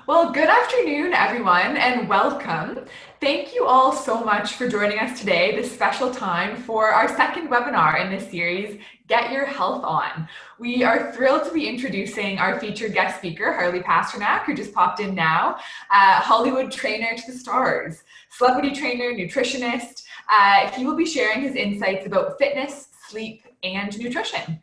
Well, good afternoon, everyone, and welcome. Thank you all so much for joining us today, this special time for our second webinar in this series, Get Your Health On. We are thrilled to be introducing our featured guest speaker, Harley Pasternak, who just popped in now, Hollywood trainer to the stars, celebrity trainer, nutritionist. He will be sharing his insights about fitness, sleep, and nutrition.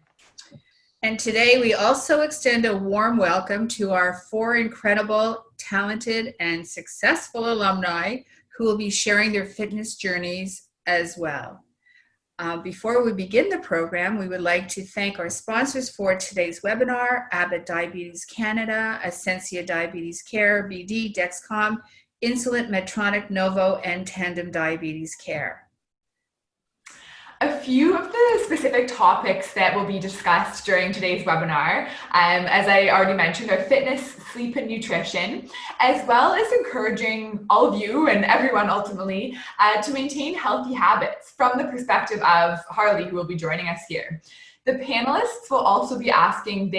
And today we also extend a warm welcome to our 4 incredible, talented, and successful alumni who will be sharing their fitness journeys as well. Before we begin the program, we would like to thank our sponsors for today's webinar: Abbott Diabetes Canada, Ascensia Diabetes Care, BD, Dexcom, Insulet, Medtronic, Novo, and Tandem Diabetes Care. A few of the specific topics that will be discussed during today's webinar, as I already mentioned, are fitness, sleep, and nutrition, as well as encouraging all of you and everyone ultimately to maintain healthy habits from the perspective of Harley, who will be joining us here. The panelists will also be asking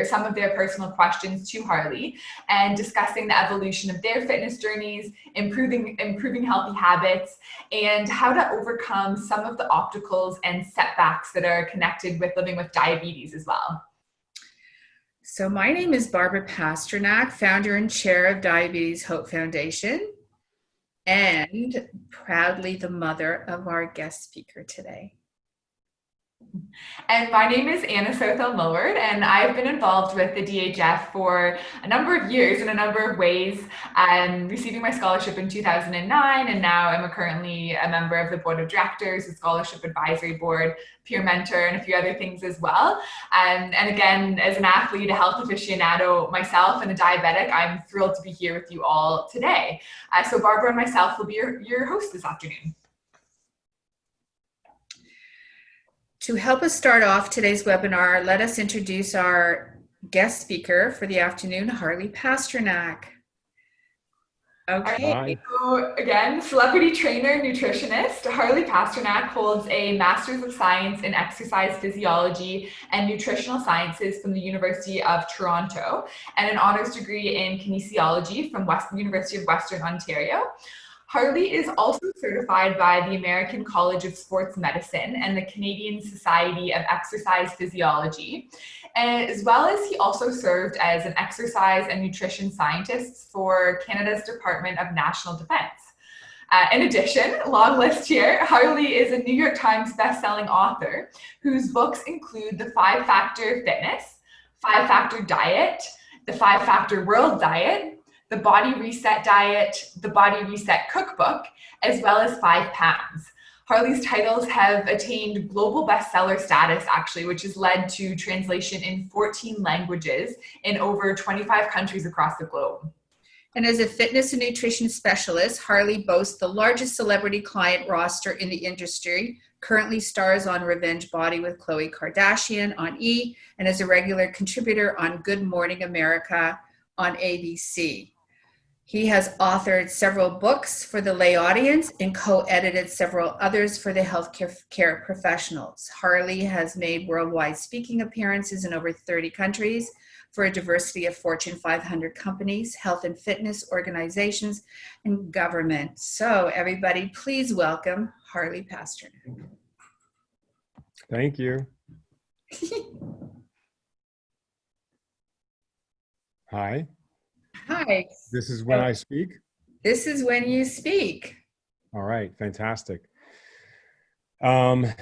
some of their personal questions to Harley and discussing the evolution of their fitness journeys, improving healthy habits, and how to overcome some of the obstacles and setbacks that are connected with living with diabetes as well. So my name is Barbara Pasternak, founder and chair of Diabetes Hope Foundation, and proudly the mother of our guest speaker today. And my name is Anna Southall-Millward, and I've been involved with the DHF for a number of years in a number of ways, receiving my scholarship in 2009, and now I'm currently a member of the board of directors, the scholarship advisory board, peer mentor, and a few other things as well. And again, as an athlete, a health aficionado myself, and a diabetic, I'm thrilled to be here with you all today. So Barbara and myself will be your hosts this afternoon. To help us start off today's webinar, let us introduce our guest speaker for the afternoon, Harley Pasternak. Okay. Right. So again, celebrity trainer, nutritionist, Harley Pasternak holds a Master's of Science in Exercise Physiology and Nutritional Sciences from the University of Toronto, and an honors degree in Kinesiology from University of Western Ontario. Harley is also certified by the American College of Sports Medicine and the Canadian Society of Exercise Physiology, as well as he also served as an exercise and nutrition scientist for Canada's Department of National Defence. In addition, long list here, Harley is a New York Times bestselling author whose books include The 5-Factor Fitness, 5-Factor Diet, The 5-Factor World Diet, The Body Reset Diet, The Body Reset Cookbook, as well as 5 Pounds. Harley's titles have attained global bestseller status, actually, which has led to translation in 14 languages in over 25 countries across the globe. And as a fitness and nutrition specialist, Harley boasts the largest celebrity client roster in the industry, currently stars on Revenge Body with Khloe Kardashian on E! And is a regular contributor on Good Morning America on ABC. He has authored several books for the lay audience and co-edited several others for the healthcare professionals. Harley has made worldwide speaking appearances in over 30 countries for a diversity of Fortune 500 companies, health and fitness organizations, and government. So everybody, please welcome Harley Pasternak. Thank you. Hi. Hi. This is when I speak? This is when you speak. All right, fantastic. I've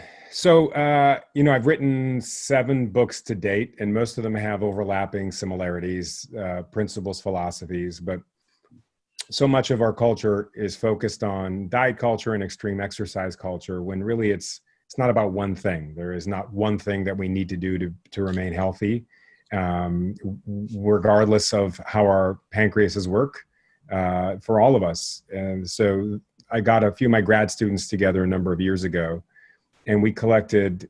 written 7 books to date, and most of them have overlapping similarities, principles, philosophies, but so much of our culture is focused on diet culture and extreme exercise culture, when really it's not about one thing. There is not one thing that we need to do to remain healthy. Regardless of how our pancreases work, for all of us. And so I got a few of my grad students together a number of years ago, and we collected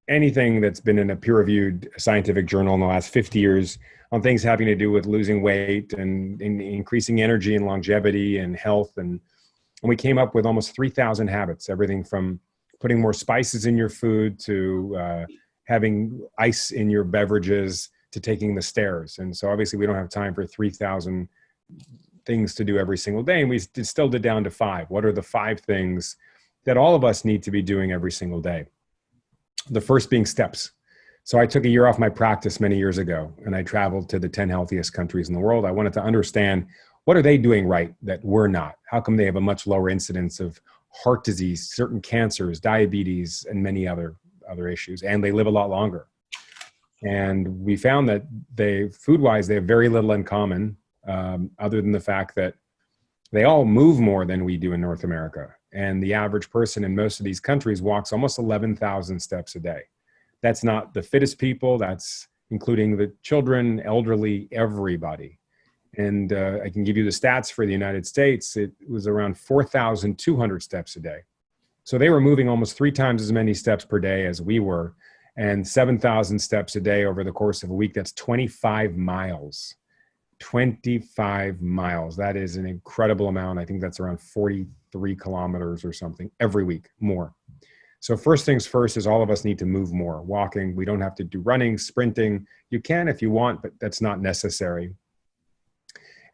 anything that's been in a peer-reviewed scientific journal in the last 50 years on things having to do with losing weight and increasing energy and longevity and health. And we came up with almost 3,000 habits, everything from putting more spices in your food to having ice in your beverages to taking the stairs. And so obviously we don't have time for 3,000 things to do every single day, and we distilled it down to 5. What are the 5 things that all of us need to be doing every single day? The first being steps. So I took a year off my practice many years ago, and I traveled to the 10 healthiest countries in the world. I wanted to understand, what are they doing right that we're not? How come they have a much lower incidence of heart disease, certain cancers, diabetes, and many other issues, and they live a lot longer? And we found that food-wise, they have very little in common, other than the fact that they all move more than we do in North America. And the average person in most of these countries walks almost 11,000 steps a day. That's not the fittest people. That's including the children, elderly, everybody. And I can give you the stats for the United States. It was around 4,200 steps a day. So they were moving almost 3 times as many steps per day as we were, and 7,000 steps a day over the course of a week. That's 25 miles. 25 miles. That is an incredible amount. I think that's around 43 kilometers or something every week, more. So first things first is all of us need to move more. Walking, we don't have to do running, sprinting. You can if you want, but that's not necessary.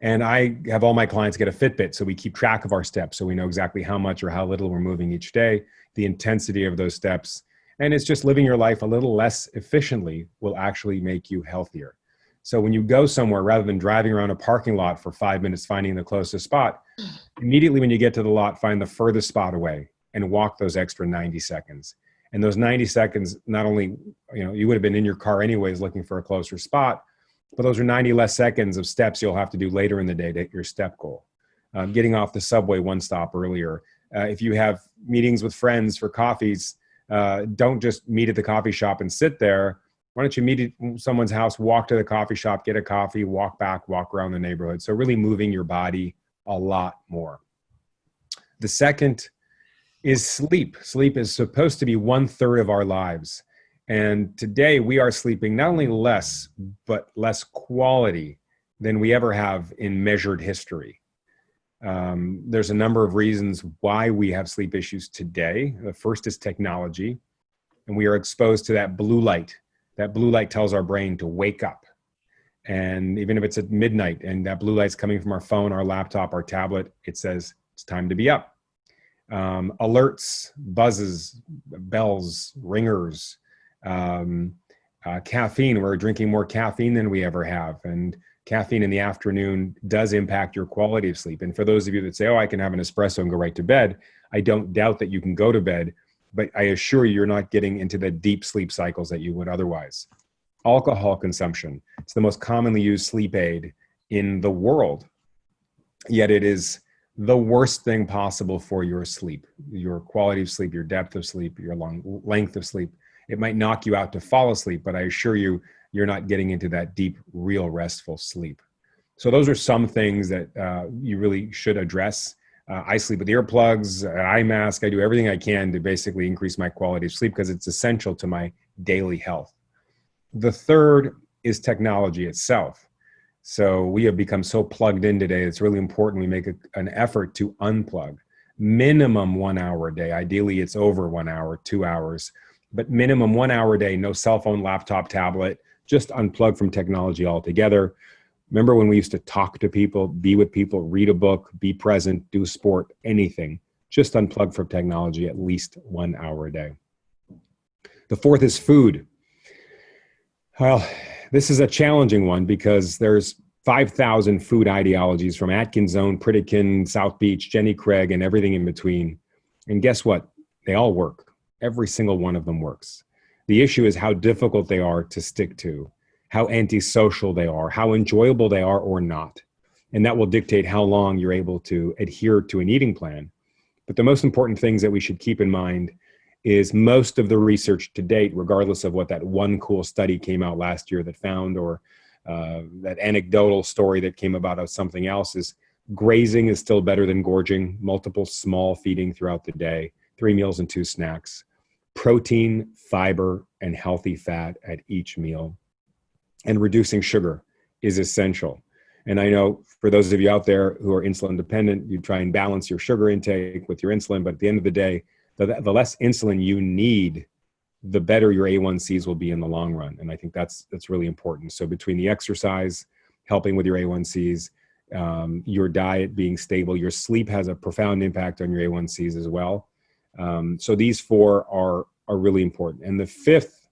And I have all my clients get a Fitbit, so we keep track of our steps, so we know exactly how much or how little we're moving each day, the intensity of those steps. And it's just living your life a little less efficiently will actually make you healthier. So when you go somewhere, rather than driving around a parking lot for 5 minutes finding the closest spot, immediately when you get to the lot, find the furthest spot away and walk those extra 90 seconds. And those 90 seconds, not only, you would have been in your car anyways looking for a closer spot, but those are 90 less seconds of steps you'll have to do later in the day to hit your step goal. Getting off the subway one stop earlier. If you have meetings with friends for coffees, don't just meet at the coffee shop and sit there. Why don't you meet at someone's house, walk to the coffee shop, get a coffee, walk back, walk around the neighborhood. So really moving your body a lot more. The second is sleep. Sleep is supposed to be 1/3 of our lives. And today we are sleeping not only less, but less quality than we ever have in measured history. There's a number of reasons why we have sleep issues today. The first is technology, and we are exposed to that blue light. That blue light tells our brain to wake up. And even if it's at midnight and that blue light's coming from our phone, our laptop, our tablet, it says it's time to be up. Alerts, buzzes, bells, ringers, caffeine. We're drinking more caffeine than we ever have. And caffeine in the afternoon does impact your quality of sleep. And for those of you that say, I can have an espresso and go right to bed, I don't doubt that you can go to bed, but I assure you're not getting into the deep sleep cycles that you would otherwise. Alcohol consumption. It's the most commonly used sleep aid in the world, yet it is the worst thing possible for your sleep, your quality of sleep, your depth of sleep, your length of sleep. It might knock you out to fall asleep, but I assure you, you're not getting into that deep, real restful sleep. So those are some things that you really should address. I sleep with earplugs, an eye mask. I do everything I can to basically increase my quality of sleep because it's essential to my daily health. The third is technology itself. So we have become so plugged in today, it's really important we make an effort to unplug. Minimum 1 hour a day. Ideally, it's over 1 hour, 2 hours, but minimum 1 hour a day, no cell phone, laptop, tablet, just unplug from technology altogether. Remember when we used to talk to people, be with people, read a book, be present, do sport, anything. Just unplug from technology at least 1 hour a day. The fourth is food. Well, this is a challenging one because there's 5,000 food ideologies from Atkins' own, Pritikin, South Beach, Jenny Craig, and everything in between. And guess what? They all work. Every single one of them works. The issue is how difficult they are to stick to, how antisocial they are, how enjoyable they are or not. And that will dictate how long you're able to adhere to an eating plan. But the most important things that we should keep in mind is most of the research to date, regardless of what that one cool study came out last year that found, or that anecdotal story that came about of something else, is grazing is still better than gorging, multiple small feeding throughout the day, 3 meals and 2 snacks, protein, fiber, and healthy fat at each meal. And reducing sugar is essential. And I know for those of you out there who are insulin dependent, you try and balance your sugar intake with your insulin, but at the end of the day, the less insulin you need, the better your A1Cs will be in the long run. And I think that's really important. So between the exercise, helping with your A1Cs, your diet being stable. Your sleep has a profound impact on your A1Cs as well. So these four are really important. And the fifth,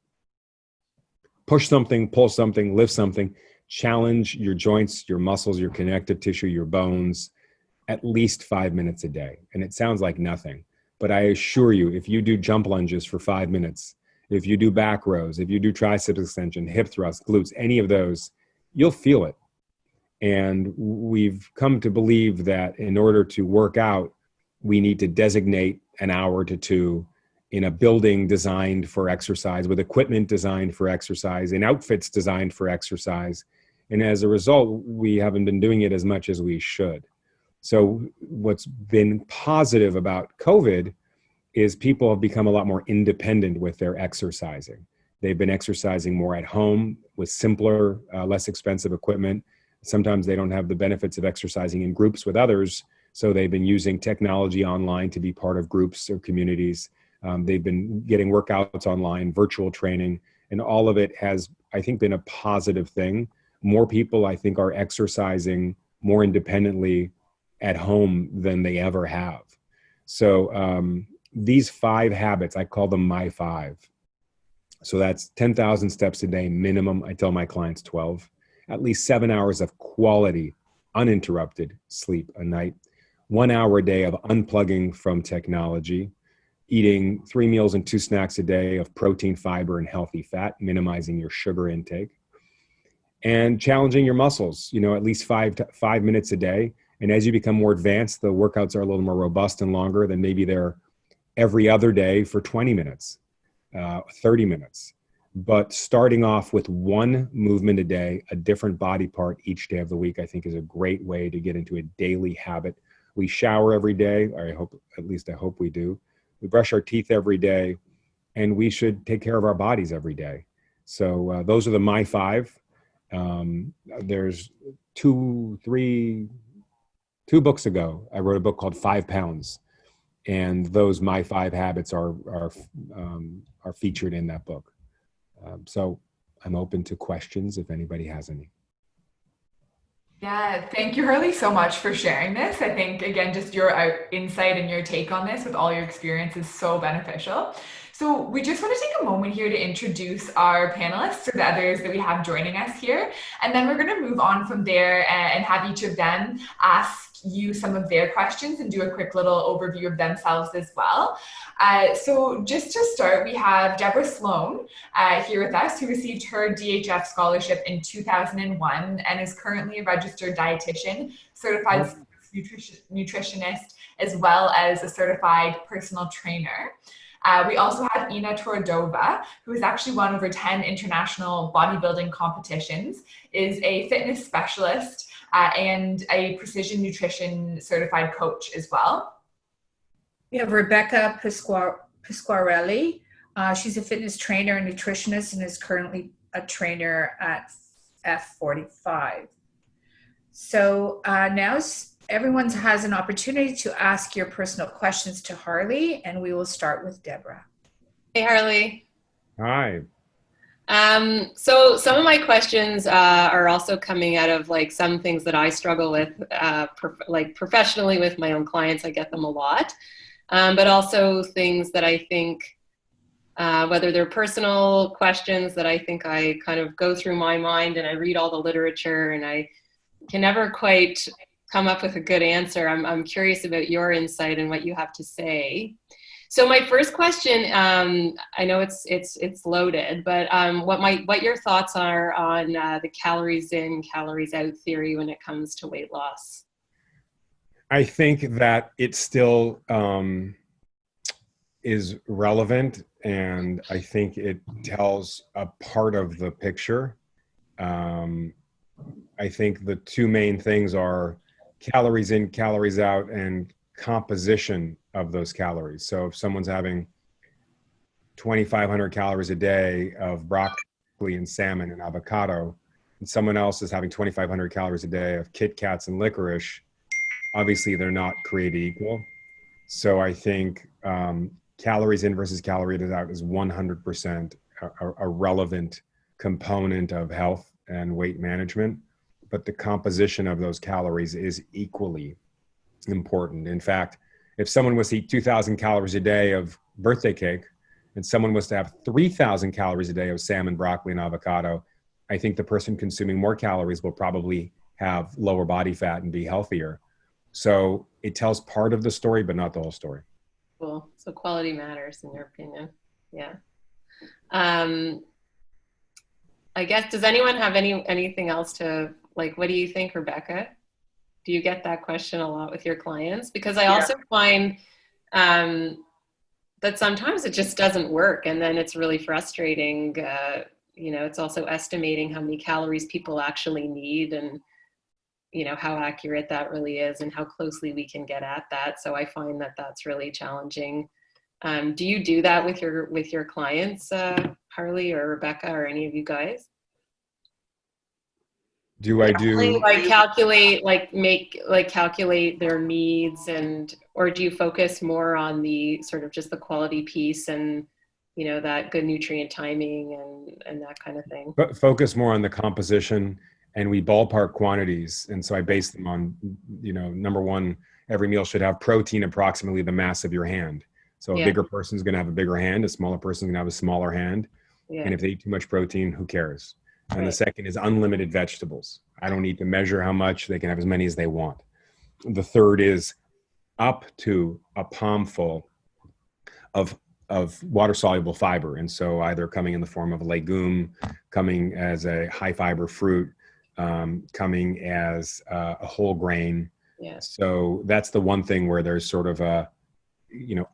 push something, pull something, lift something, challenge your joints, your muscles, your connective tissue, your bones, at least 5 minutes a day. And it sounds like nothing, but I assure you, if you do jump lunges for 5 minutes, if you do back rows, if you do triceps extension, hip thrust, glutes, any of those, you'll feel it. And we've come to believe that in order to work out, we need to designate an hour to two in a building designed for exercise, with equipment designed for exercise, in outfits designed for exercise. And as a result, we haven't been doing it as much as we should. So what's been positive about COVID is people have become a lot more independent with their exercising. They've been exercising more at home with simpler, less expensive equipment. Sometimes they don't have the benefits of exercising in groups with others, so they've been using technology online to be part of groups or communities. They've been getting workouts online, virtual training, and all of it has, I think, been a positive thing. More people, I think, are exercising more independently at home than they ever have. So these 5 habits, I call them my 5. So that's 10,000 steps a day minimum. I tell my clients 12, at least 7 hours of quality, uninterrupted sleep a night, 1 hour a day of unplugging from technology, eating 3 meals and 2 snacks a day of protein, fiber, and healthy fat, minimizing your sugar intake, and challenging your muscles, at least 5 minutes a day. And as you become more advanced, the workouts are a little more robust and longer. Then maybe they're every other day for 20 minutes, 30 minutes. But starting off with 1 movement a day, a different body part each day of the week, I think is a great way to get into a daily habit. We shower every day, or I hope we do. We brush our teeth every day, and we should take care of our bodies every day. So those are the my 5. There's 2 books ago, I wrote a book called 5 Pounds, and those my 5 habits are featured in that book. So I'm open to questions if anybody has any. Yeah, thank you, Harley, so much for sharing this. I think, again, just your insight and your take on this with all your experience is so beneficial. So we just want to take a moment here to introduce our panelists, or the others that we have joining us here. And then we're going to move on from there and have each of them ask you some of their questions and do a quick little overview of themselves as well. So just to start, we have Deborah Sloan here with us, who received her DHF scholarship in 2001 and is currently a registered dietitian, certified nutritionist, as well as a certified personal trainer. We also have Ina Torodova, who has actually won over 10 international bodybuilding competitions, is a fitness specialist, and a precision nutrition certified coach as well. We have Rebecca Pasquarelli. She's a fitness trainer and nutritionist and is currently a trainer at F45. So now everyone has an opportunity to ask your personal questions to Harley, and we will start with Deborah. Hey, Harley. Hi. So some of my questions are also coming out of some things that I struggle with, professionally with my own clients. I get them a lot, but also things that I think, whether they're personal questions that I think I kind of go through my mind and I read all the literature and I can never quite come up with a good answer. I'm curious about your insight and what you have to say. So my first question, I know it's loaded, but what your thoughts are on the calories in, calories out theory when it comes to weight loss? I think that it still is relevant, and I think it tells a part of the picture. I think the 2 main things are calories in, calories out, and composition of those calories. So if someone's having 2,500 calories a day of broccoli and salmon and avocado, and someone else is having 2,500 calories a day of Kit Kats and licorice, obviously they're not created equal. So I think calories in versus calories out is 100% a relevant component of health and weight management. but the composition of those calories is equally important. In fact, if someone was to eat 2,000 calories a day of birthday cake and someone was to have 3,000 calories a day of salmon, broccoli, and avocado, I think the person consuming more calories will probably have lower body fat and be healthier. So it tells part of the story, but not the whole story. Cool. So quality matters in your opinion. Yeah. I guess, does anyone have anything else to, like, what do you think, Rebecca? Do you get that question a lot with your clients? Because I also find that sometimes it just doesn't work, and then it's really frustrating. It's also estimating how many calories people actually need, and how accurate that really is, and how closely we can get at that. So I find that that's really challenging. Do you do that with your clients, Harley or Rebecca, or any of you guys? Do I do like calculate, calculate their needs, or do you focus more on the sort of just the quality piece and that good nutrient timing and that kind of thing? But focus more on the composition, and we ballpark quantities. And so I base them on, number one, every meal should have protein approximately the mass of your hand. So a bigger person is going to have a bigger hand, a smaller person is going to have a smaller hand. Yeah. And if they eat too much protein, who cares? And the second is unlimited vegetables. I don't need to measure how much. They can have as many as they want. The third is up to a palmful of water-soluble fiber. And so either coming in the form of a legume, coming as a high-fiber fruit, coming as a whole grain. Yeah. So that's the one thing where there's sort of a,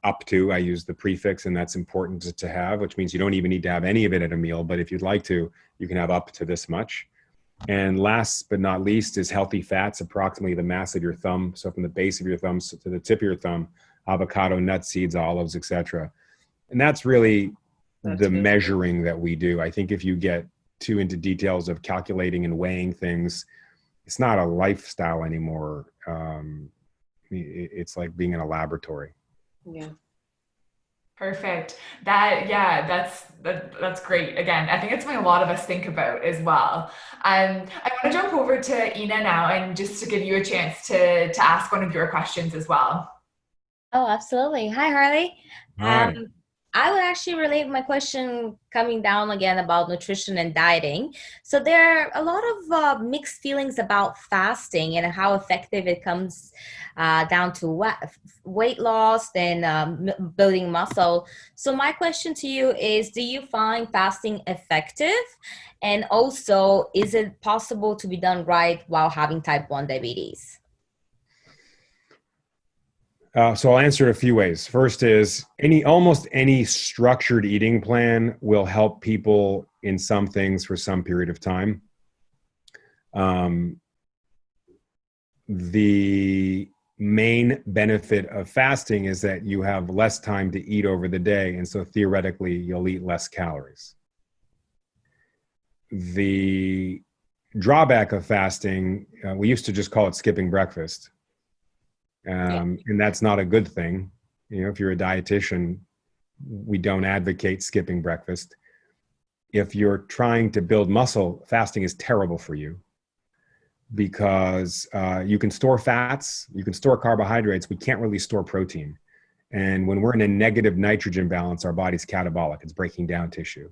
up to, I use the prefix, and that's important to have, which means you don't even need to have any of it at a meal. But if you'd like to, you can have up to this much. And last but not least is healthy fats, approximately the mass of your thumb. So from the base of your thumb to the tip of your thumb, avocado, nuts, seeds, olives, etc. And that's really the measuring that we do. I think if you get too into details of calculating and weighing things, it's not a lifestyle anymore. It's like being in a laboratory. Yeah. Perfect. That's great. Again, I think it's something a lot of us think about as well. I want to jump over to Ina now, and just to give you a chance to ask one of your questions as well. Oh, absolutely. Hi, Harley. Hi. I would actually relate my question coming down again about nutrition and dieting. So there are a lot of mixed feelings about fasting and how effective it comes down to weight loss and building muscle. So my question to you is, do you find fasting effective? And also, is it possible to be done right while having type 1 diabetes? So I'll answer it a few ways. First is almost any structured eating plan will help people in some things for some period of time. The main benefit of fasting is that you have less time to eat over the day, and so theoretically you'll eat less calories. The drawback of fasting, we used to just call it skipping breakfast. And that's not a good thing. If you're a dietitian, we don't advocate skipping breakfast. If you're trying to build muscle, fasting is terrible for you, because you can store fats, you can store carbohydrates, we can't really store protein. And when we're in a negative nitrogen balance, our body's catabolic, it's breaking down tissue.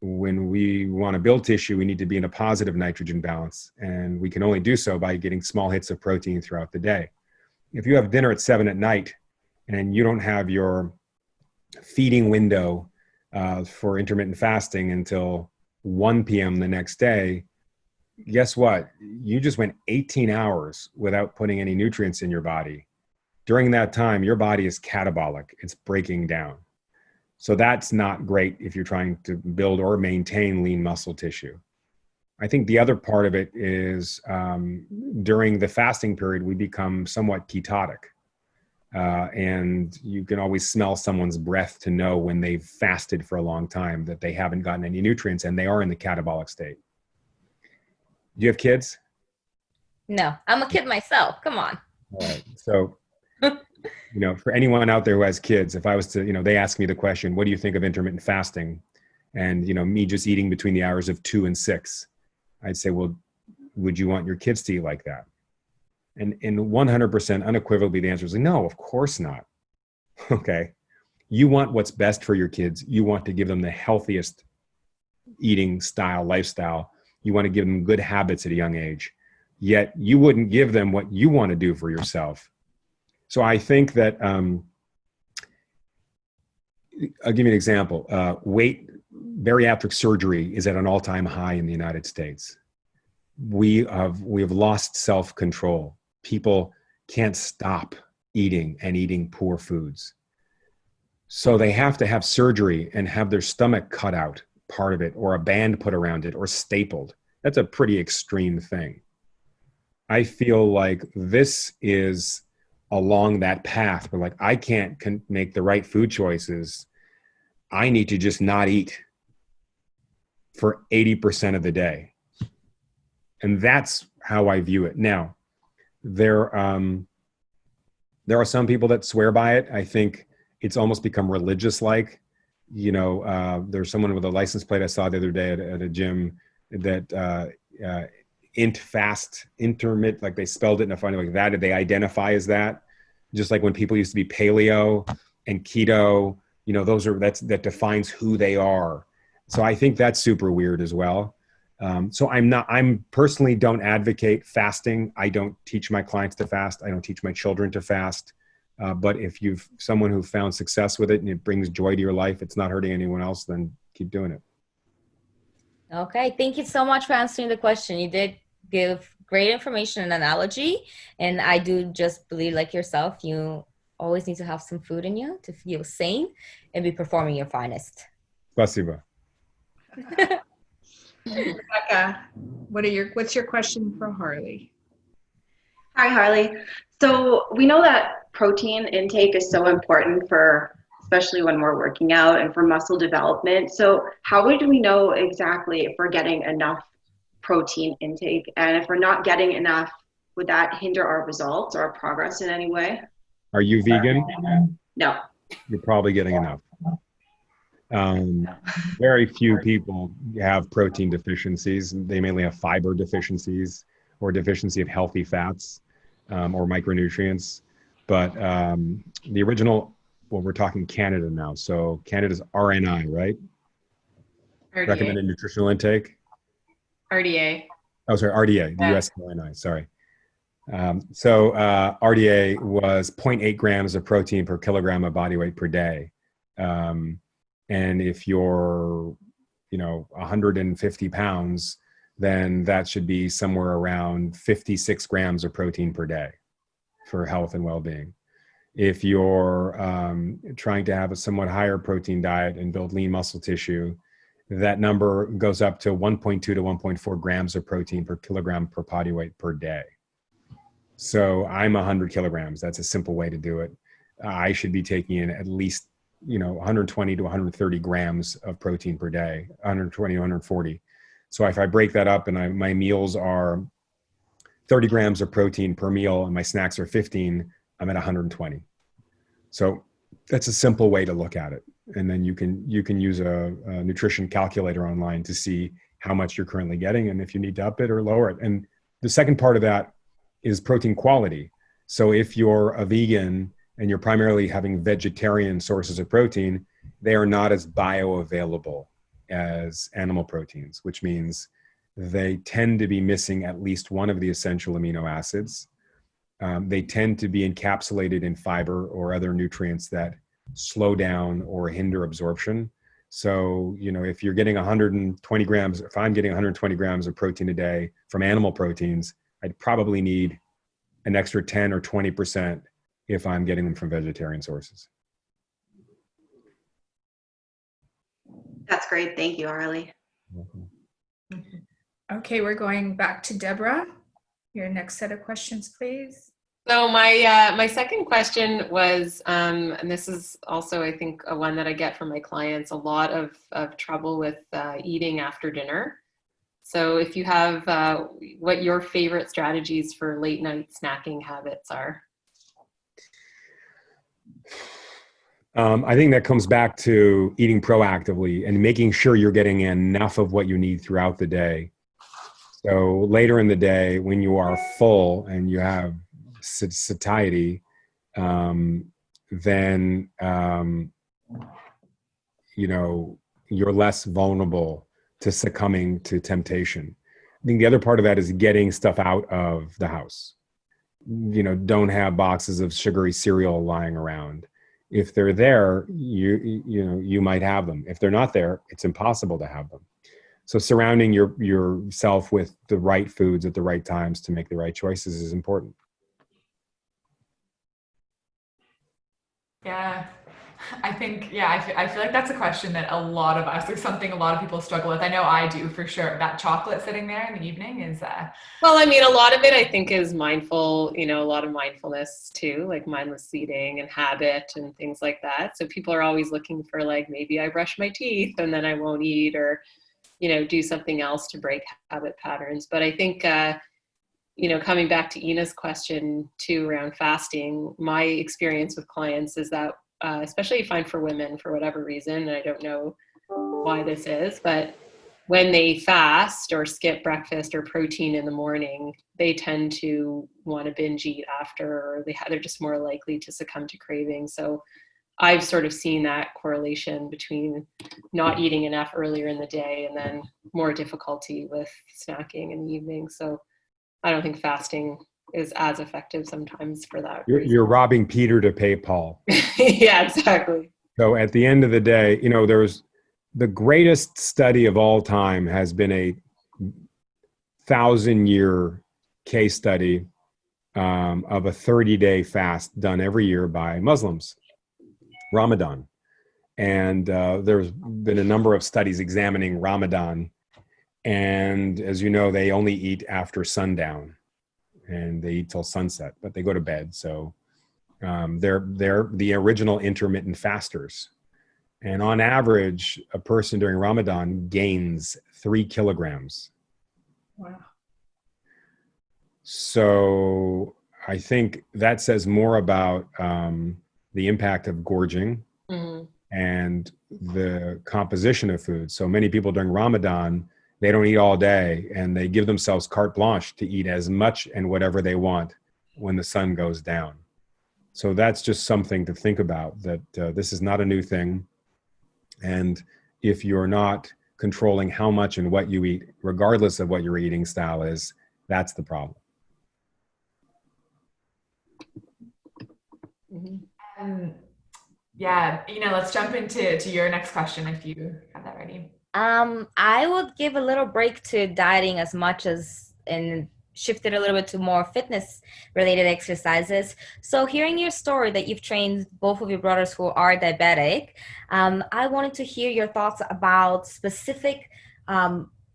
When we want to build tissue, we need to be in a positive nitrogen balance, and we can only do so by getting small hits of protein throughout the day. If you have dinner at 7 p.m. and you don't have your feeding window for intermittent fasting until 1 p.m. the next day, guess what? You just went 18 hours without putting any nutrients in your body. During that time, your body is catabolic. It's breaking down. So that's not great if you're trying to build or maintain lean muscle tissue. I think the other part of it is during the fasting period, we become somewhat ketotic. And you can always smell someone's breath to know when they've fasted for a long time that they haven't gotten any nutrients and they are in the catabolic state. Do you have kids? No, I'm a kid myself. Come on. All right. So, for anyone out there who has kids, if I was to, they ask me the question, what do you think of intermittent fasting? And, me just eating between the hours of 2 and 6. I'd say, well, would you want your kids to eat like that? And 100% unequivocally, the answer is no, of course not. Okay. You want what's best for your kids. You want to give them the healthiest eating style, lifestyle. You want to give them good habits at a young age. Yet you wouldn't give them what you want to do for yourself. So I think that, I'll give you an example. Bariatric surgery is at an all-time high in the United States. We have lost self-control. People can't stop eating and eating poor foods. So they have to have surgery and have their stomach cut out, part of it, or a band put around it, or stapled. That's a pretty extreme thing. I feel like this is along that path where, like, I can't make the right food choices. I need to just not eat for 80% of the day. And that's how I view it. Now, there are some people that swear by it. I think it's almost become religious-like. There's someone with a license plate I saw the other day at a gym that intermittent, like they spelled it in a funny way, like that. They identify as that. Just like when people used to be paleo and keto, that defines who they are. So I think that's super weird as well. So I'm personally don't advocate fasting. I don't teach my clients to fast. I don't teach my children to fast. But if you've someone who found success with it and it brings joy to your life, it's not hurting anyone else, then keep doing it. Okay. Thank you so much for answering the question. You did give great information and analogy. And I do just believe, like yourself, you always need to have some food in you to feel sane and be performing your finest. Spasiba. Rebecca, what's your question for Harley? Hi, Harley. So we know that protein intake is so important especially when we're working out and for muscle development. So how would we know exactly if we're getting enough protein intake? And if we're not getting enough, would that hinder our results or our progress in any way? Are you vegan? No. You're probably getting enough. Very few people have protein deficiencies. They mainly have fiber deficiencies or deficiency of healthy fats or micronutrients. But the original, we're talking Canada now. So Canada's RNI, right? RDA. Recommended nutritional intake. RDA. Oh, sorry, RDA, the US RNI, sorry. So RDA was 0.8 grams of protein per kilogram of body weight per day. And if you're, 150 pounds, then that should be somewhere around 56 grams of protein per day for health and well-being. If you're trying to have a somewhat higher protein diet and build lean muscle tissue, that number goes up to 1.2 to 1.4 grams of protein per kilogram per body weight per day. So I'm 100 kilograms. That's a simple way to do it. I should be taking in at least 120 to 130 grams of protein per day, 120 to 140. So if I break that up and my meals are 30 grams of protein per meal and my snacks are 15, I'm at 120. So that's a simple way to look at it. And then you can use a nutrition calculator online to see how much you're currently getting and if you need to up it or lower it. And the second part of that is protein quality. So if you're a vegan and you're primarily having vegetarian sources of protein, they are not as bioavailable as animal proteins, which means they tend to be missing at least one of the essential amino acids. They tend to be encapsulated in fiber or other nutrients that slow down or hinder absorption. So, if you're getting 120 grams, if I'm getting 120 grams of protein a day from animal proteins, I'd probably need an extra 10 or 20% if I'm getting them from vegetarian sources. That's great. Thank you, Harley. Okay, we're going back to Deborah. Your next set of questions, please. So my second question was, and this is also, I think, a one that I get from my clients, a lot of trouble with eating after dinner. So if you have what your favorite strategies for late night snacking habits are. I think that comes back to eating proactively and making sure you're getting enough of what you need throughout the day. So later in the day, when you are full and you have satiety, then you're less vulnerable to succumbing to temptation. I think the other part of that is getting stuff out of the house. Don't have boxes of sugary cereal lying around. If they're there, you might have them. If they're not there, it's impossible to have them. So surrounding yourself with the right foods at the right times to make the right choices is important. Yeah, I think, yeah, I feel like that's a question that a lot of us, or something a lot of people struggle with. I know I do for sure. That chocolate sitting there in the evening is, Well, I mean, a lot of it I think is mindful, a lot of mindfulness too, like mindless eating and habit and things like that. So people are always looking for like, maybe I brush my teeth and then I won't eat, or, do something else to break habit patterns. But I think, coming back to Ina's question too around fasting, my experience with clients is that, especially I find for women, for whatever reason, and I don't know why this is, but when they fast or skip breakfast or protein in the morning, they tend to want to binge eat after, or they're just more likely to succumb to cravings. So I've sort of seen that correlation between not eating enough earlier in the day and then more difficulty with snacking in the evening. So I don't think fasting is as effective sometimes for that. You're robbing Peter to pay Paul. Yeah, exactly. So at the end of the day, there's the greatest study of all time has been a 1,000-year case study of a 30-day fast done every year by Muslims, Ramadan. And there's been a number of studies examining Ramadan. And as you know, they only eat after sundown and they eat till sunset, but they go to bed. So they're the original intermittent fasters. And on average, a person during Ramadan gains 3 kilograms. Wow. So I think that says more about the impact of gorging and the composition of food. So many people during Ramadan, they don't eat all day and they give themselves carte blanche to eat as much and whatever they want when the sun goes down. So that's just something to think about, that this is not a new thing. And if you're not controlling how much and what you eat, regardless of what your eating style is, that's the problem. Yeah, let's jump into your next question if you have that ready. I would give a little break to dieting as much as, and shift it a little bit to more fitness related exercises. So hearing your story that you've trained both of your brothers who are diabetic, I wanted to hear your thoughts about specific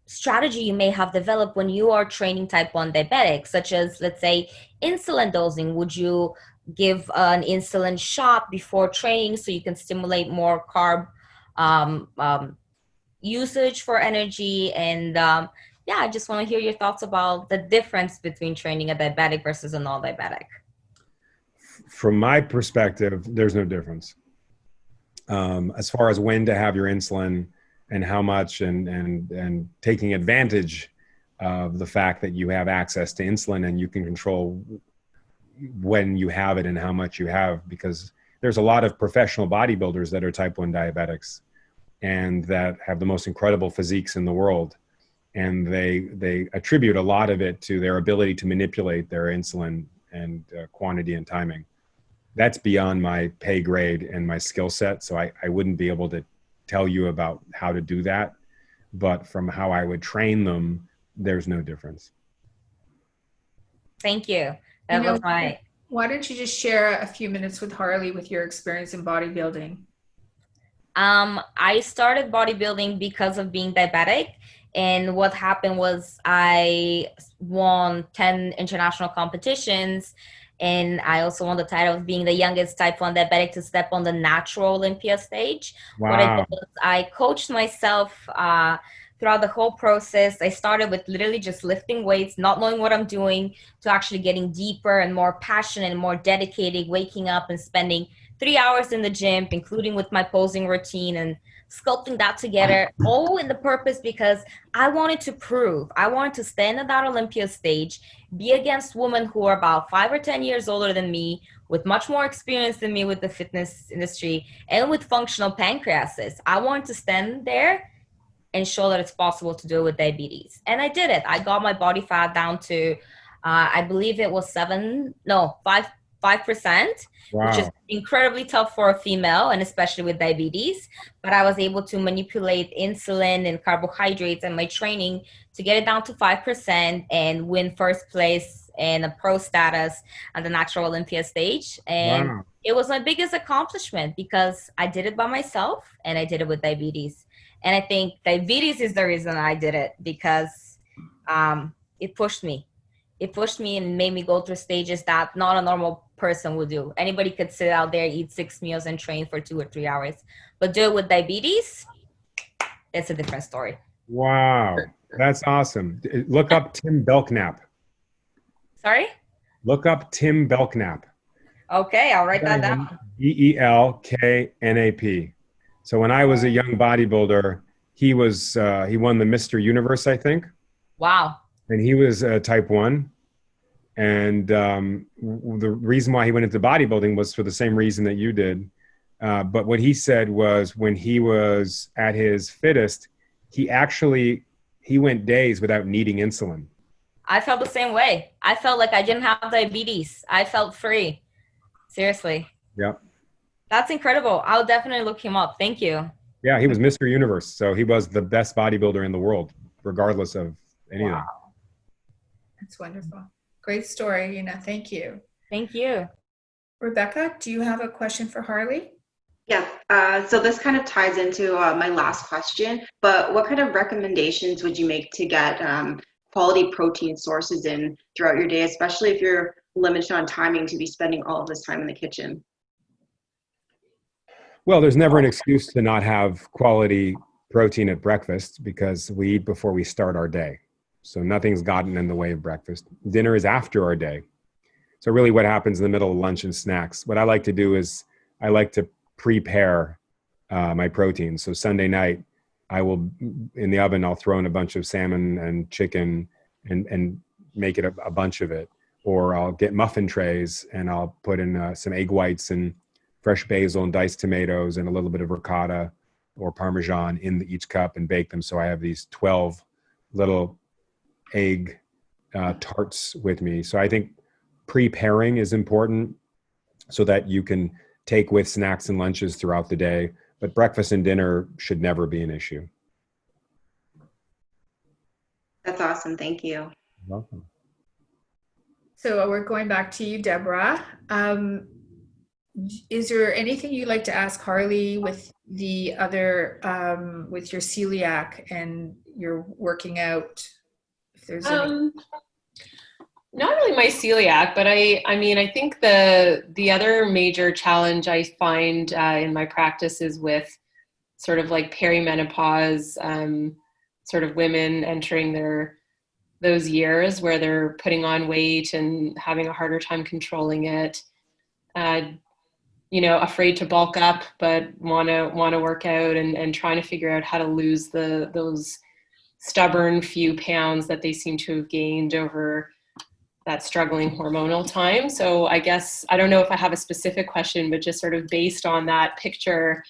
strategy you may have developed when you are training type 1 diabetics, such as, let's say, insulin dosing. Would you give an insulin shot before training so you can stimulate more carb usage for energy? And I just want to hear your thoughts about the difference between training a diabetic versus a non-diabetic. From my perspective, there's no difference. As far as when to have your insulin and how much, and taking advantage of the fact that you have access to insulin and you can control when you have it and how much you have, because there's a lot of professional bodybuilders that are type 1 diabetics and that have the most incredible physiques in the world. And they attribute a lot of it to their ability to manipulate their insulin and quantity and timing. That's beyond my pay grade and my skill set. So I wouldn't be able to tell you about how to do that. But from how I would train them, there's no difference. Thank you. That was my... Why don't you just share a few minutes with Harley with your experience in bodybuilding? I started bodybuilding because of being diabetic. And what happened was I won 10 international competitions. And I also won the title of being the youngest type 1 diabetic to step on the natural Olympia stage. Wow. What I did was I coached myself throughout the whole process. I started with literally just lifting weights, not knowing what I'm doing, to actually getting deeper and more passionate and more dedicated, waking up and spending 3 hours in the gym, including with my posing routine and sculpting that together, all in the purpose because I wanted to stand at that Olympia stage, be against women who are about 5 or 10 years older than me, with much more experience than me with the fitness industry and with functional pancreases. I wanted to stand there and show that it's possible to do it with diabetes. And I did it. I got my body fat down to, I believe it was 5%, which is Wow. incredibly tough for a female, and especially with diabetes. But I was able to manipulate insulin and carbohydrates and my training to get it down to 5% and win first place and a pro status on the Natural Olympia stage. And Wow. it was my biggest accomplishment because I did it by myself and I did it with diabetes. And I think diabetes is the reason I did it because it pushed me. It pushed me and made me go through stages that not a normal person would do. Anybody could sit out there, eat 6 meals and train for 2 or 3 hours. But do it with diabetes, it's a different story. Wow. That's awesome. Look up Tim Belknap. Sorry? Look up Tim Belknap. Okay, I'll write that down. Belknap. So when I was a young bodybuilder, he won the Mr. Universe, I think. Wow. And he was type 1. And the reason why he went into bodybuilding was for the same reason that you did. But what he said was when he was at his fittest, he went days without needing insulin. I felt the same way. I felt like I didn't have diabetes. I felt free. Seriously. Yep. That's incredible. I'll definitely look him up. Thank you. Yeah, he was Mr. Universe. So he was the best bodybuilder in the world, regardless of anything. Wow. That's wonderful. Great story, Thank you. Thank you. Rebecca, do you have a question for Harley? Yeah, so this kind of ties into my last question, but what kind of recommendations would you make to get quality protein sources in throughout your day, especially if you're limited on timing to be spending all of this time in the kitchen? Well, there's never an excuse to not have quality protein at breakfast because we eat before we start our day. So nothing's gotten in the way of breakfast. Dinner is after our day. So really what happens in the middle of lunch and snacks, what I like to do is I like to prepare my protein. So Sunday night, in the oven, I'll throw in a bunch of salmon and chicken and make it a bunch of it. Or I'll get muffin trays and I'll put in some egg whites and fresh basil and diced tomatoes and a little bit of ricotta or Parmesan in each cup and bake them. So I have these 12 little egg tarts with me. So I think preparing is important so that you can take with snacks and lunches throughout the day, but breakfast and dinner should never be an issue. That's awesome. Thank you. You're welcome. So we're going back to you, Deborah. Is there anything you'd like to ask Harley with the other, with your celiac and your working out? If there's any... Not really my celiac, but I think the other major challenge I find in my practice is with sort of like perimenopause, sort of women entering those years where they're putting on weight and having a harder time controlling it. Afraid to bulk up, but want to work out and trying to figure out how to lose those stubborn few pounds that they seem to have gained over that struggling hormonal time. So I guess, I don't know if I have a specific question, but just sort of based on that picture,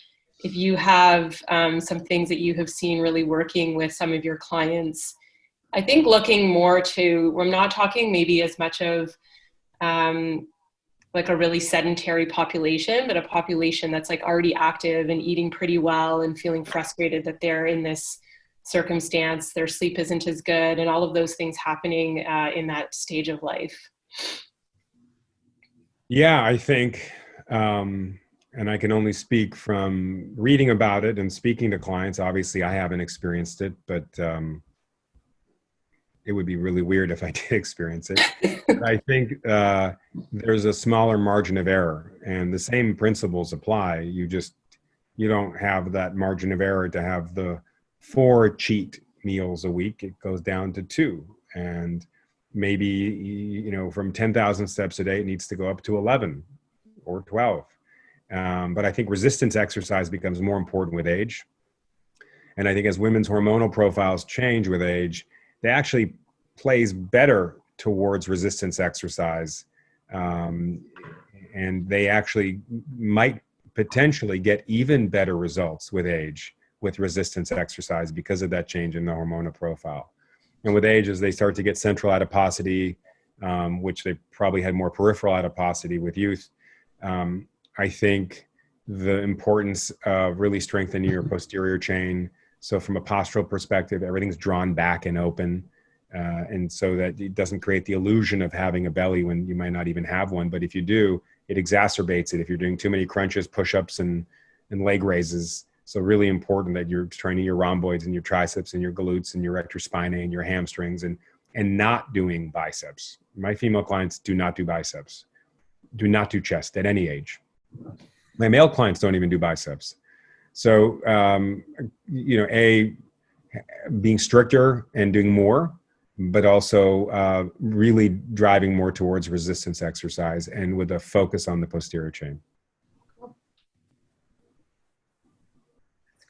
if you have some things that you have seen really working with some of your clients, I think looking more to, we're not talking maybe as much of like a really sedentary population, but a population that's like already active and eating pretty well and feeling frustrated that they're in this circumstance, their sleep isn't as good, and all of those things happening in that stage of life. Yeah, I think, and I can only speak from reading about it and speaking to clients. Obviously, I haven't experienced it, but it would be really weird if I did experience it. But I think there's a smaller margin of error, and the same principles apply. You don't have that margin of error to have the 4 cheat meals a week. It goes down to 2, and maybe from 10,000 steps a day it needs to go up to 11 or 12. But I think resistance exercise becomes more important with age. And I think as women's hormonal profiles change with age, they actually plays better towards resistance exercise. And they actually might potentially get even better results with age with resistance exercise because of that change in the hormonal profile. And with age, as they start to get central adiposity, which they probably had more peripheral adiposity with youth, I think the importance of really strengthening your posterior chain. So from a postural perspective, everything's drawn back and open. And so that it doesn't create the illusion of having a belly when you might not even have one. But if you do, it exacerbates it if you're doing too many crunches, push-ups, and leg raises. So really important that you're training your rhomboids and your triceps and your glutes and your rector spinae and your hamstrings and not doing biceps. My female clients do not do biceps, do not do chest at any age. My male clients don't even do biceps. So, being stricter and doing more, but also really driving more towards resistance exercise and with a focus on the posterior chain. That's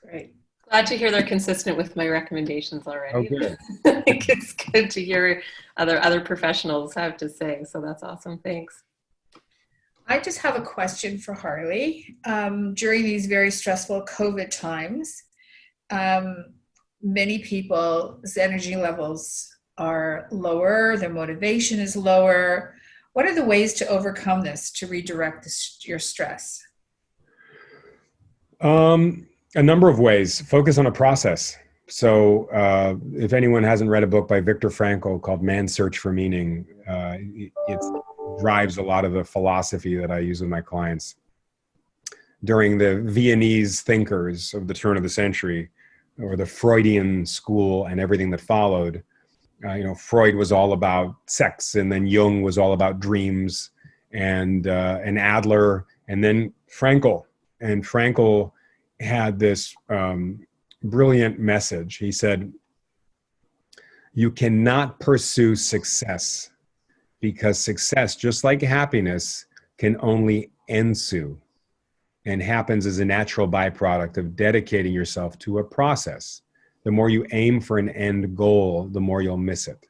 great. Glad to hear they're consistent with my recommendations already. Oh, good. I think it's good to hear other professionals have to say. So that's awesome. Thanks. I just have a question for Harley. During these very stressful COVID times, many people's energy levels are lower, their motivation is lower. What are the ways to overcome this, to redirect your stress? A number of ways. Focus on a process. So if anyone hasn't read a book by Viktor Frankl called Man's Search for Meaning, it drives a lot of the philosophy that I use with my clients. During the Viennese thinkers of the turn of the century, or the Freudian school and everything that followed, Freud was all about sex, and then Jung was all about dreams, and Adler, and then Frankl. And Frankl had this brilliant message. He said, you cannot pursue success because success, just like happiness, can only ensue and happens as a natural byproduct of dedicating yourself to a process. The more you aim for an end goal, the more you'll miss it.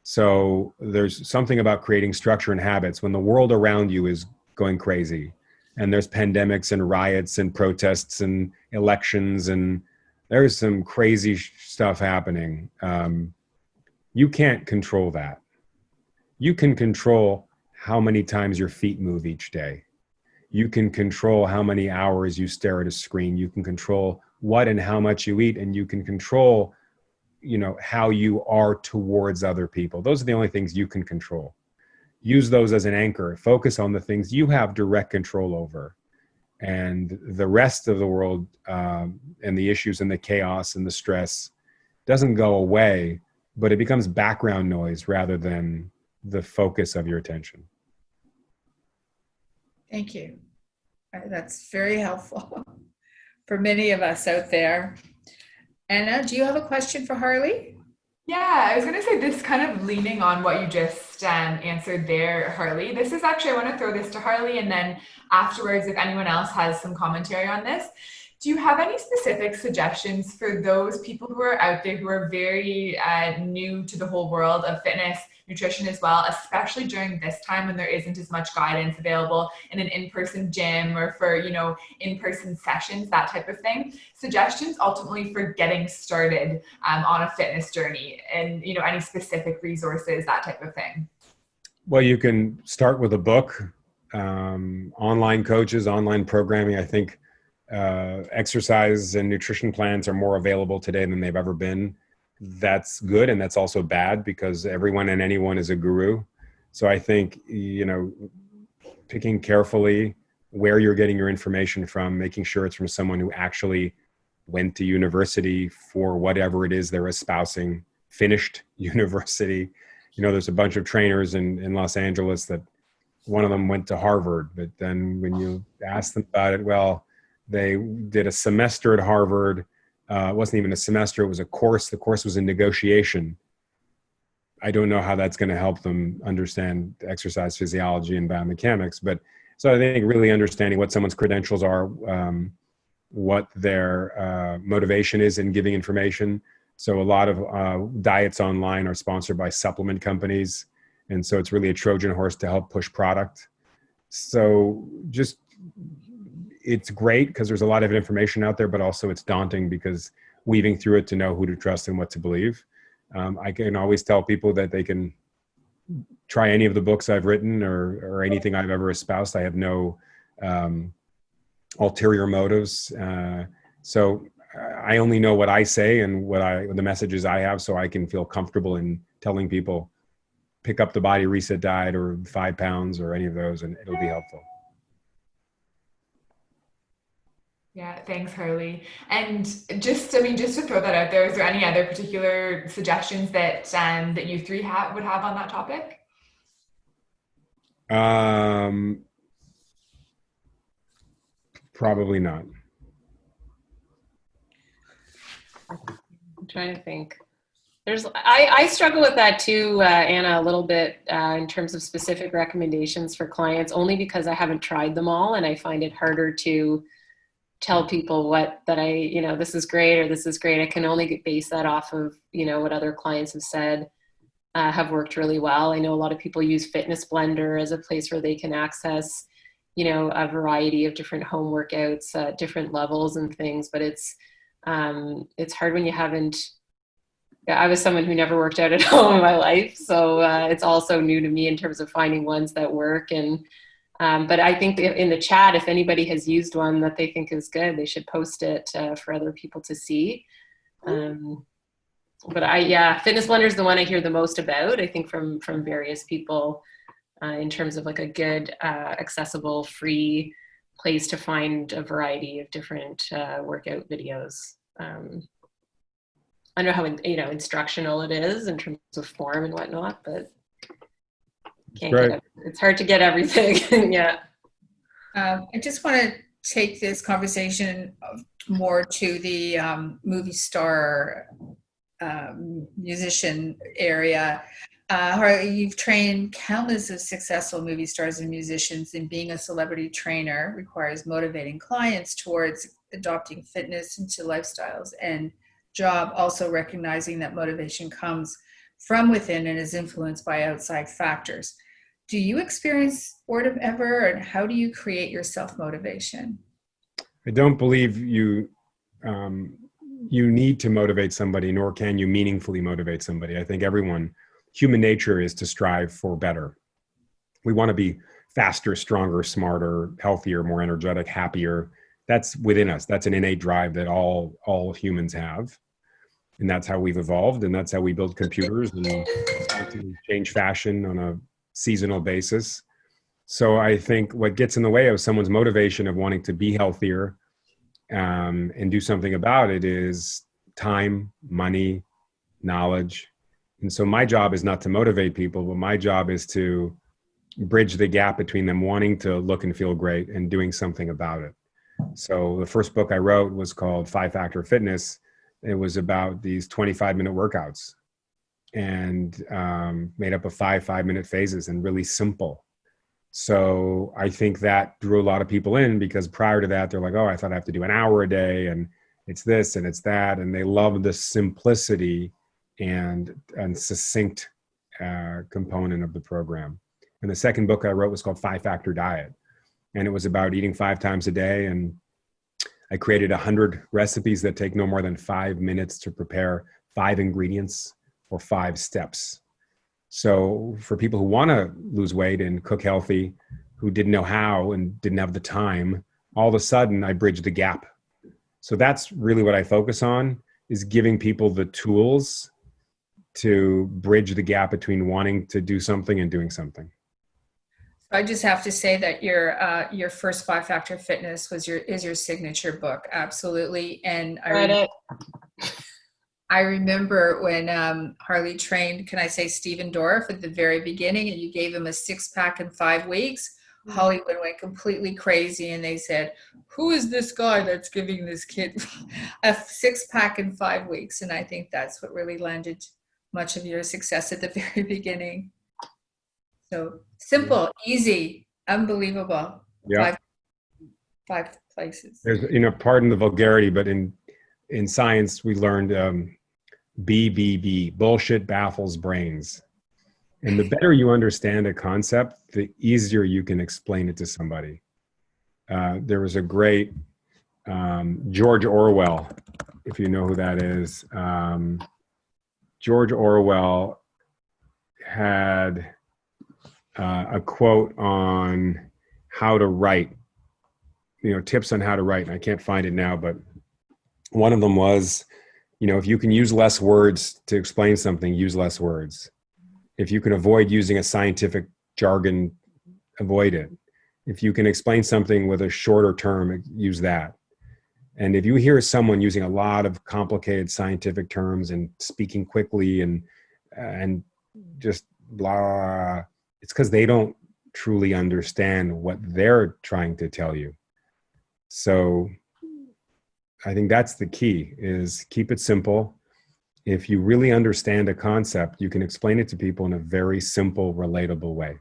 So there's something about creating structure and habits when the world around you is going crazy and there's pandemics and riots and protests and elections and there's some crazy stuff happening. You can't control that. You can control how many times your feet move each day. You can control how many hours you stare at a screen. You can control what and how much you eat, and you can control, how you are towards other people. Those are the only things you can control. Use those as an anchor. Focus on the things you have direct control over. And the rest of the world and the issues and the chaos and the stress doesn't go away, but it becomes background noise rather than the focus of your attention. Thank you. That's very helpful for many of us out there. Anna, do you have a question for Harley? Yeah, I was going to say this kind of leaning on what you just answered there, Harley. This is actually, I want to throw this to Harley, and then afterwards, if anyone else has some commentary on this. Do you have any specific suggestions for those people who are out there who are very new to the whole world of fitness, nutrition as well, especially during this time when there isn't as much guidance available in an in-person gym or for, in-person sessions, that type of thing? Suggestions ultimately for getting started on a fitness journey and, any specific resources, that type of thing. Well, you can start with a book, online coaches, online programming. I think exercise and nutrition plans are more available today than they've ever been. That's good, and that's also bad because everyone and anyone is a guru. So I think, picking carefully where you're getting your information from, making sure it's from someone who actually went to university for whatever it is they're espousing, finished university. There's a bunch of trainers in Los Angeles that one of them went to Harvard, but then when you ask them about it, well, they did a semester at Harvard. It wasn't even a semester, it was a course. The course was in negotiation. I don't know how that's going to help them understand exercise physiology and biomechanics. But so I think really understanding what someone's credentials are, what their motivation is in giving information. So a lot of diets online are sponsored by supplement companies. And so it's really a Trojan horse to help push product. So just, it's great because there's a lot of information out there, but also it's daunting because weaving through it to know who to trust and what to believe. I can always tell people that they can try any of the books I've written or anything I've ever espoused. I have no ulterior motives. So I only know what I say and the messages I have, so I can feel comfortable in telling people, pick up the Body Reset Diet or 5 pounds or any of those, and it'll be helpful. Yeah, thanks, Harley. And just to throw that out there, is there any other particular suggestions that that you three would have on that topic? Probably not. I'm trying to think. I struggle with that too, Anna, a little bit in terms of specific recommendations for clients, only because I haven't tried them all, and I find it harder to tell people this is great or this is great. I can only base that off of, what other clients have said have worked really well. I know a lot of people use Fitness Blender as a place where they can access, a variety of different home workouts, different levels and things, but it's hard when you haven't. I was someone who never worked out at home in my life, so it's also new to me in terms of finding ones that work. And but I think in the chat, if anybody has used one that they think is good, they should post it for other people to see. But Fitness Blender is the one I hear the most about, I think, from various people in terms of like a good, accessible, free place to find a variety of different workout videos. I don't know how instructional it is in terms of form and whatnot, but it's hard to get everything. Yeah. I just want to take this conversation more to the movie star musician area. Harley, you've trained countless of successful movie stars and musicians, and being a celebrity trainer requires motivating clients towards adopting fitness into lifestyles and job, also recognizing that motivation comes from within and is influenced by outside factors. Do you experience boredom ever, and how do you create your self-motivation? I don't believe you need to motivate somebody, nor can you meaningfully motivate somebody. I think human nature is to strive for better. We want to be faster, stronger, smarter, healthier, more energetic, happier. That's within us. That's an innate drive that all humans have. And that's how we've evolved, and that's how we build computers and change fashion on a seasonal basis. So I think what gets in the way of someone's motivation of wanting to be healthier and do something about it is time, money, knowledge. And so my job is not to motivate people, but my job is to bridge the gap between them wanting to look and feel great and doing something about it. So the first book I wrote was called 5 Factor Fitness. It was about these 25-minute workouts and made up of 5 5-minute phases and really simple. So I think that drew a lot of people in, because prior to that, they're like, oh, I thought I have to do an hour a day and it's this and it's that. And they love the simplicity and succinct component of the program. And the second book I wrote was called 5 Factor Diet. And it was about eating 5 times a day. And I created 100 recipes that take no more than 5 minutes to prepare, 5 ingredients or 5 steps. So for people who want to lose weight and cook healthy, who didn't know how and didn't have the time, all of a sudden I bridge the gap. So that's really what I focus on, is giving people the tools to bridge the gap between wanting to do something and doing something. I just have to say that your first 5 Factor Fitness is your signature book, absolutely. And I remember when Harley trained, can I say Stephen Dorff at the very beginning, and you gave him a 6-pack in 5 weeks. Hollywood went completely crazy, and they said, "Who is this guy that's giving this kid a 6-pack in 5 weeks?" And I think that's what really landed much of your success at the very beginning. So simple, easy, unbelievable. Yeah. 5 places. There's, pardon the vulgarity, but in science, we learned BBB, bullshit baffles brains. And the better you understand a concept, the easier you can explain it to somebody. There was a great George Orwell, if you know who that is. George Orwell had a quote on how to write, tips on how to write. And I can't find it now, but one of them was, if you can use less words to explain something, use less words. If you can avoid using a scientific jargon, avoid it. If you can explain something with a shorter term, use that. And if you hear someone using a lot of complicated scientific terms and speaking quickly and just blah, it's because they don't truly understand what they're trying to tell you. So I think that's the key, is keep it simple. If you really understand a concept, you can explain it to people in a very simple, relatable way.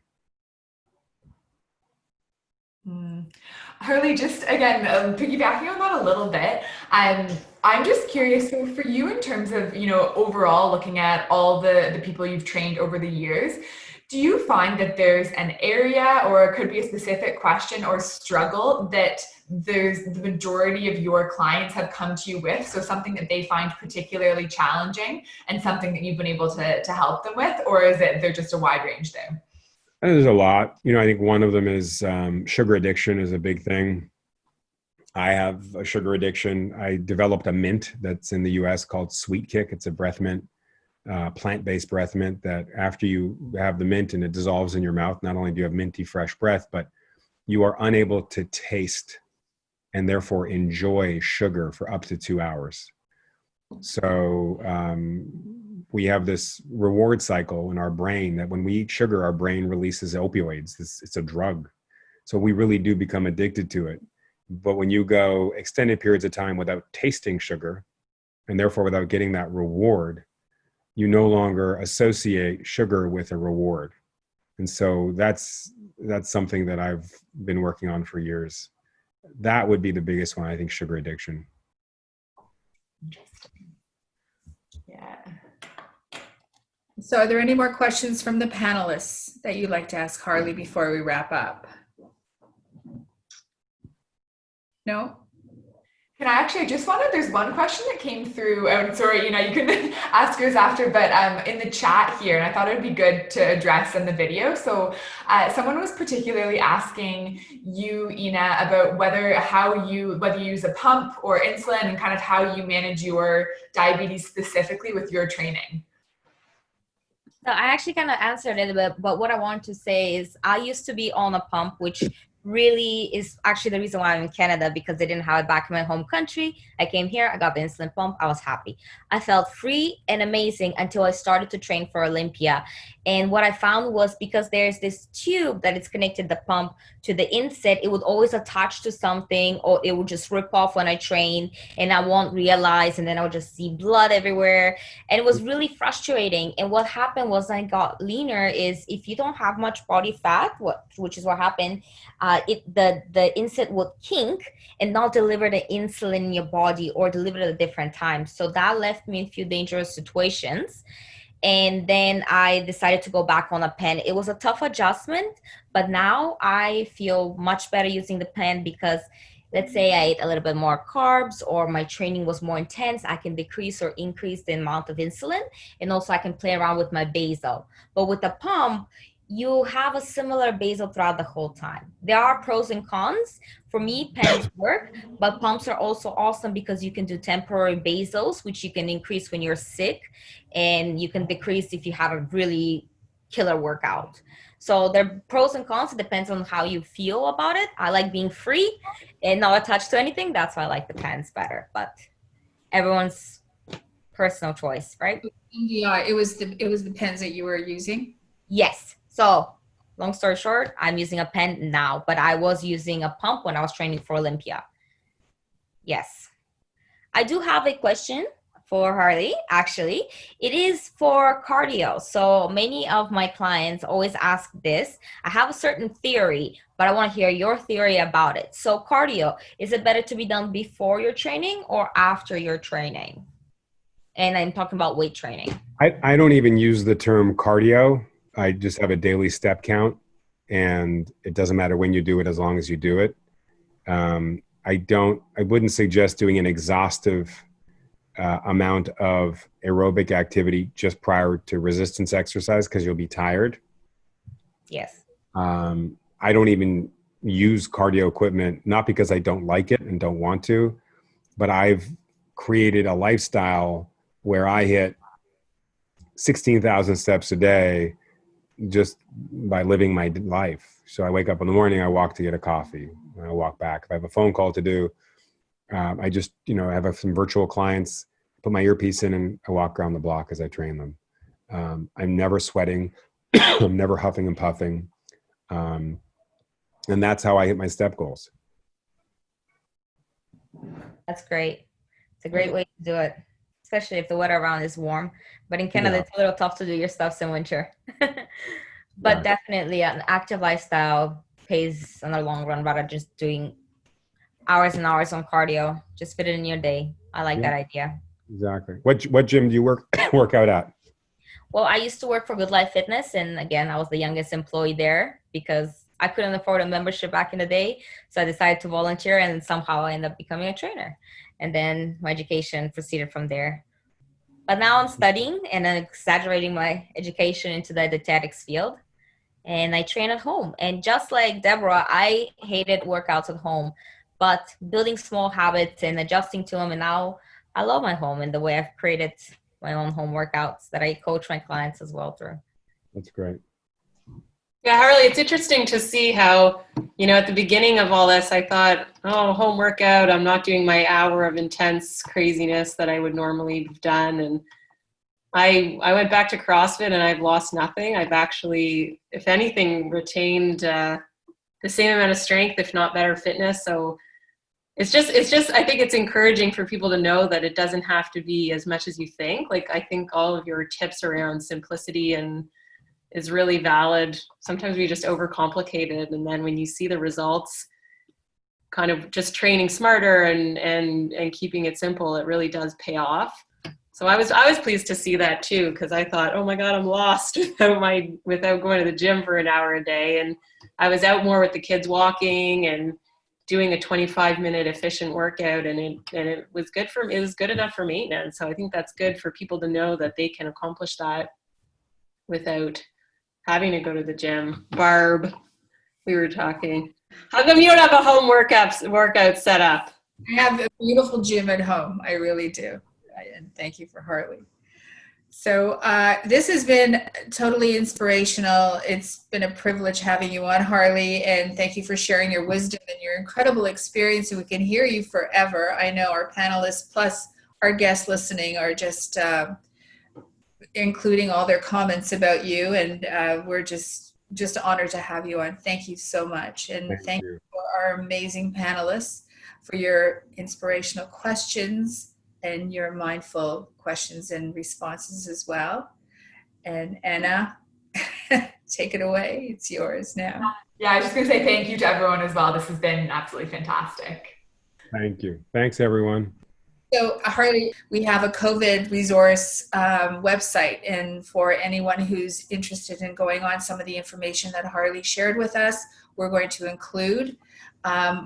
Harley, just again, piggybacking on that a little bit, I'm just curious, so for you in terms of, overall looking at all the people you've trained over the years, do you find that there's an area, or it could be a specific question or struggle that the majority of your clients have come to you with? So something that they find particularly challenging and something that you've been able to help them with, or is it they're just a wide range there? There's a lot. I think one of them is sugar addiction is a big thing. I have a sugar addiction. I developed a mint that's in the US called Sweet Kick. It's a breath mint, plant-based breath mint, that after you have the mint and it dissolves in your mouth, not only do you have minty fresh breath, but you are unable to taste and therefore enjoy sugar for up to 2 hours. So we have this reward cycle in our brain that when we eat sugar, our brain releases opioids. It's a drug. So we really do become addicted to it. But when you go extended periods of time without tasting sugar, and therefore without getting that reward, you no longer associate sugar with a reward. And so that's something that I've been working on for years. That would be the biggest one, I think, sugar addiction. Interesting. Yeah. So are there any more questions from the panelists that you'd like to ask Harley before we wrap up? No? I just wanted, there's one question that came through. I'm sorry, you can ask yours after, but in the chat here, and I thought it would be good to address in the video. So someone was particularly asking you, Ina, about whether you use a pump or insulin, and kind of how you manage your diabetes specifically with your training. So I actually kind of answered it, but what I want to say is I used to be on a pump, which really is actually the reason why I'm in Canada, because they didn't have it back in my home country. I came here, I got the insulin pump, I was happy. I felt free and amazing until I started to train for Olympia. And what I found was, because there's this tube that is connected the pump to the inset, it would always attach to something, or it would just rip off when I train and I won't realize, and then I would just see blood everywhere. And it was really frustrating. And what happened was I got leaner is, if you don't have much body fat, which is what happened, the inset would kink and not deliver the insulin in your body, or deliver it at different times. So that left me in a few dangerous situations. And then I decided to go back on a pen. It was a tough adjustment, but now I feel much better using the pen, because let's say I ate a little bit more carbs, or my training was more intense, I can decrease or increase the amount of insulin. And also I can play around with my basal. But with the pump, you have a similar basal throughout the whole time. There are pros and cons. For me, pens work, but pumps are also awesome because you can do temporary basals, which you can increase when you're sick, and you can decrease if you have a really killer workout. So there are pros and cons. It depends on how you feel about it. I like being free and not attached to anything. That's why I like the pens better, but everyone's personal choice, right? Yeah, it was the pens that you were using? Yes. So long story short, I'm using a pen now, but I was using a pump when I was training for Olympia. Yes. I do have a question for Harley, actually. It is for cardio. So many of my clients always ask this. I have a certain theory, but I want to hear your theory about it. So cardio, is it better to be done before your training or after your training? And I'm talking about weight training. I don't even use the term cardio. I just have a daily step count, and it doesn't matter when you do it as long as you do it. I wouldn't suggest doing an exhaustive amount of aerobic activity just prior to resistance exercise because you'll be tired. Yes. I don't even use cardio equipment, not because I don't like it and don't want to, but I've created a lifestyle where I hit 16,000 steps a day just by living my life. So I wake up in the morning, I walk to get a coffee, and I walk back. If I have a phone call to do, I just, I have some virtual clients, put my earpiece in, and I walk around the block as I train them. I'm never sweating. I'm never huffing and puffing. And that's how I hit my step goals. That's great. It's a great way to do it, especially if the weather around is warm. But in Canada, It's a little tough to do your stuffs in winter. But definitely an active lifestyle pays in the long run rather than just doing hours and hours on cardio. Just fit it in your day. I like that idea. Exactly. What gym do you work out at? Well, I used to work for Good Life Fitness, and again, I was the youngest employee there because I couldn't afford a membership back in the day. So I decided to volunteer, and somehow I ended up becoming a trainer. And then my education proceeded from there. But now I'm studying and I'm exaggerating my education into the dietetics field. And I train at home. And just like Deborah, I hated workouts at home, but building small habits and adjusting to them. And now I love my home and the way I've created my own home workouts that I coach my clients as well through. That's great. Yeah, Harley, it's interesting to see how, at the beginning of all this, I thought, oh, home workout, I'm not doing my hour of intense craziness that I would normally have done. And I went back to CrossFit and I've lost nothing. I've actually, if anything, retained the same amount of strength, if not better fitness. So it's just, I think it's encouraging for people to know that it doesn't have to be as much as you think. Like, I think all of your tips around simplicity and is really valid. Sometimes we just overcomplicate it. And then when you see the results, kind of just training smarter and keeping it simple, it really does pay off. So I was pleased to see that too, because I thought, oh my God, I'm lost without going to the gym for an hour a day. And I was out more with the kids walking and doing a 25-minute efficient workout, and it was good for me. It was good enough for maintenance. So I think that's good for people to know that they can accomplish that without having to go to the gym. Barb, we were talking. How come you don't have a home workout set up? I have a beautiful gym at home. I really do. And thank you for Harley. So this has been totally inspirational. It's been a privilege having you on, Harley, and thank you for sharing your wisdom and your incredible experience. And we can hear you forever. I know our panelists plus our guests listening are just including all their comments about you, and we're just honored to have you on. Thank you so much, and thank you for our amazing panelists for your inspirational questions and your mindful questions and responses as well. And Anna, take it away. It's yours now. Yeah, I was just going to say thank you to everyone as well. This has been absolutely fantastic. Thank you. Thanks, everyone. So, Harley, we have a COVID resource website, and for anyone who's interested in going on some of the information that Harley shared with us, we're going to include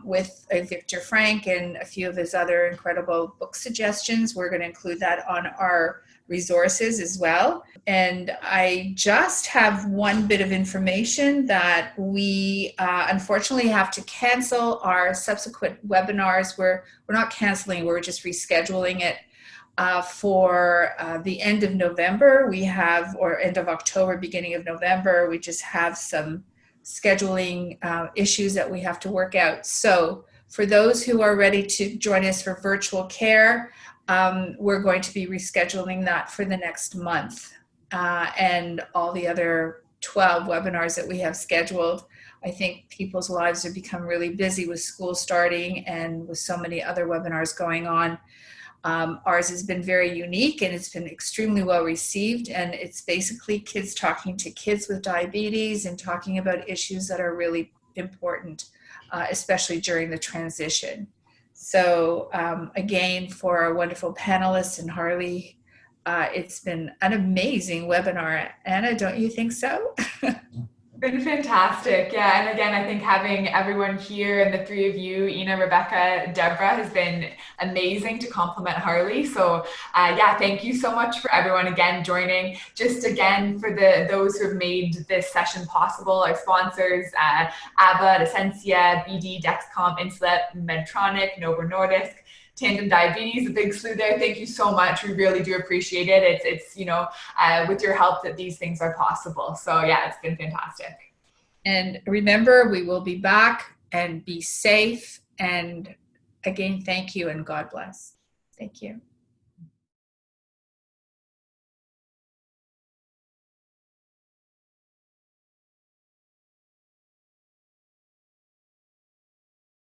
with Viktor Frankl and a few of his other incredible book suggestions. We're going to include that on our resources as well. And I just have one bit of information that we unfortunately have to cancel our subsequent webinars. We're not canceling, we're just rescheduling it for the end of November. We have, or end of October, beginning of November, we just have some scheduling issues that we have to work out. So for those who are ready to join us for virtual care, we're going to be rescheduling that for the next month. And all the other 12 webinars that we have scheduled. I think people's lives have become really busy with school starting and with so many other webinars going on. Ours has been very unique and it's been extremely well received, and it's basically kids talking to kids with diabetes and talking about issues that are really important, especially during the transition. So again, for our wonderful panelists and Harley, it's been an amazing webinar. Anna, don't you think so? Been fantastic. Yeah. And again, I think having everyone here and the three of you, Ina, Rebecca, Deborah, has been amazing to complement Harley. So yeah, thank you so much for everyone again joining. Just again, for those who have made this session possible, our sponsors, Abbott, Essentia, BD, Dexcom, Insulet, Medtronic, Novo Nordisk, Tandem Diabetes, a big slew there. Thank you so much. We really do appreciate it. It's with your help that these things are possible. So yeah, it's been fantastic. And remember, we will be back, and be safe. And again, thank you and God bless. Thank you.